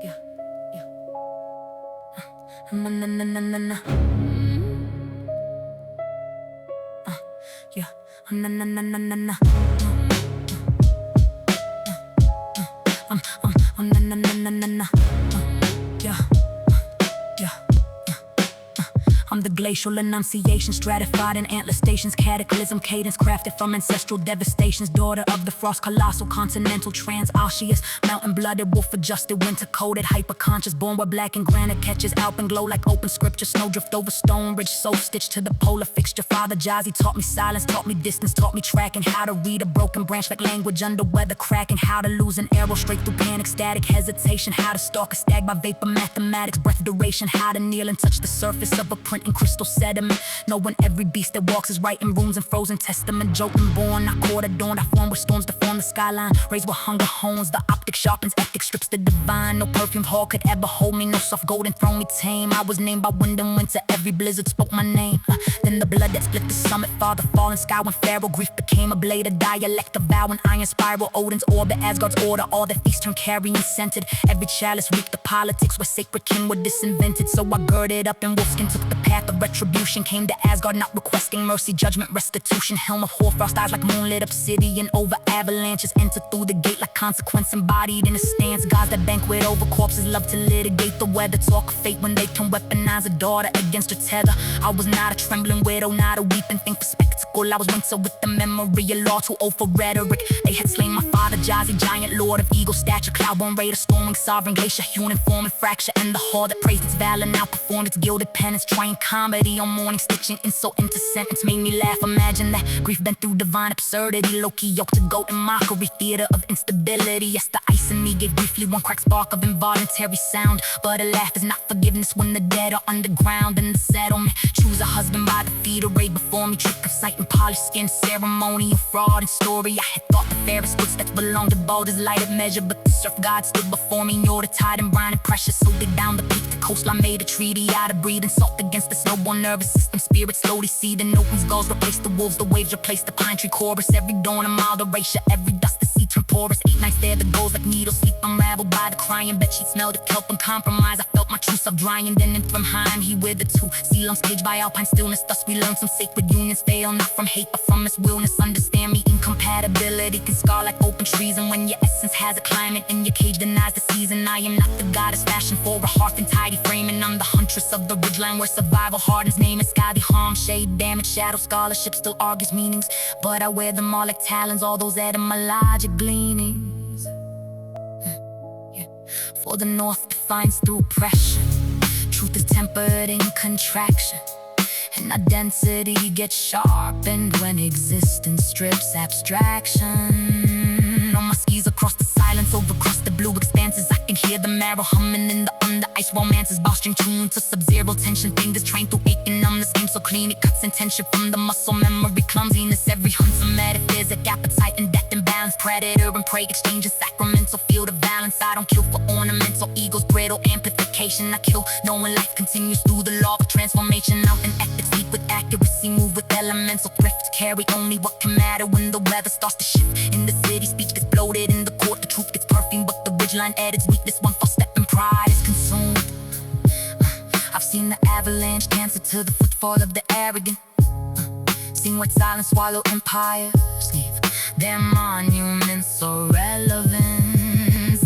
Yeah, yeah. Na na na na na na. Yeah. Na na na na na na. Na na na na na na. Yeah. Yeah. I'm the glacial enunciation, stratified in antler stations, cataclysm cadence crafted from ancestral devastations, daughter of the frost, colossal continental trans-osseous, mountain-blooded, wolf-adjusted, winter-coated, hyper-conscious, born where black and granite catches alpine glow like open scripture, snowdrift over stone ridge, soul stitched to the polar fixture. Father Thjazi taught me silence, taught me distance, taught me tracking, how to read a broken branch like language under weather cracking, how to lose an arrow straight through panic, static hesitation, how to stalk a stag by vapor mathematics, breath duration, how to kneel and touch the surface of a print in crystal sediment, knowing every beast that walks is writing runes and frozen testament, joking born, I caught adorned, I form with storms to form the skyline, raised with hunger hones, the optic sharpens, ethic strips the divine, no perfumed hall could ever hold me, no soft golden throne me tame, I was named by wind and winter, every blizzard spoke my name, then the blood that split the summit, father fallen sky when pharaoh grief became a blade, a dialect of vow and iron spiral, Odin's orbit, Asgard's order, all that feast turned carrying scented, every chalice reaped the politics where sacred kin were disinvented, so I girded up in wolfskin, took the path of retribution, came to Asgard not requesting mercy, judgment, restitution, helm of hoarfrost, eyes like moonlit obsidian, over avalanches, enter through the gate like consequence embodied in a stance, gods that banquet over corpses love to litigate the weather, talk of fate when they can weaponize a daughter against her tether, I was not a trembling widow, not a weeping thing for spectacle, I was winter with the memory of law too old for rhetoric, they had slain my father Thjazi, giant lord of eagle stature, cloud-born raider, storming sovereign glacier, hewn in form and fracture, and the hall that praised its valor now performed its gilded penance, trying comedy on morning, stitching insult into sentence, made me laugh, imagine that grief bent through divine absurdity, Loki yoked to goat in mockery, theater of instability, yes the ice in me gave briefly one crack spark of involuntary sound, but a laugh is not forgiveness when the dead are underground in the settlement, choose a husband by the feet, arrayed before me, trick of sight and polished skin, ceremonial fraud and story, I had thought the fairest footsteps belonged to boulders lighted measure, but the surf god stood before me, Njord, the tide and brine and pressure, so they down the peak, the coastline made a treaty, out of breathing salt against the snowborn nervous system, spirit slowly seething, Open's gulls replaced the wolves, the waves replaced the pine tree chorus, every dawn a mild erasure, every dust the sea turned porous, 8 nights there the goals like needles, sleep unraveled by the crying, bed sheet smelled of kelp and compromise, I felt my true self drying, then in from Heim he withered too, sea lungs caged by alpine stillness, thus we learned some sacred unions fail, not from hate but from its willness, understand me, incompatibility can scar like open trees, and when your essence has a climate and your cage denies the season, I am not the goddess fashioned for a hearth and tidy frame, and I'm the huntress of the ridgeline where survival hardens, name is Skadi, harm, shade, damage, shadow, scholarship still argues meanings, but I wear them all like talons, all those etymologic gleanings, for the north defines through pressure, truth is tempered in contraction, and our density gets sharpened when existence strips abstraction. On my skis across the silence, over crusted blue expanses, I can hear the marrow humming in the under ice romances, bowstring tuned to sub-zero tension, fingers trained through aching numbness, aim so clean it cuts intention from the muscle memory, clumsiness, every hunt's a metaphysic, appetite and death and balance, predator and prey exchanges, sacramental field of balance, I don't kill for ornamental egos, brittle amplification, I kill knowing life continues through the law of transformation, out in ethics, leap with accuracy, move with elemental thrift, carry only what can matter when the weather starts to shift, in the city speech gets bloated, in the court the truth gets perfumed, but the ridgeline edits weakness, one false step and pride is consumed. I've seen the avalanche cancer to the footfall of the arrogant, seen white silence swallow empires, leave their monuments irrelevant.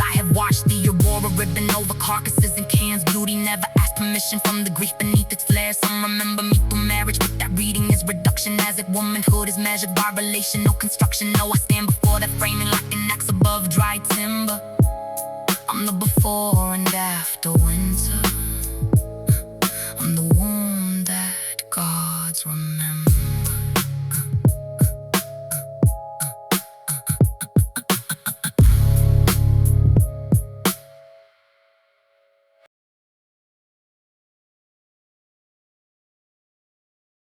I have watched the aurora ribbon over carcasses and cans, beauty never asked permission from the grief beneath its flare, some remember me through marriage, but that reading is reduction, as if womanhood is measured by relational construction, no I stand before that framing like an axe above dry timber, I'm the before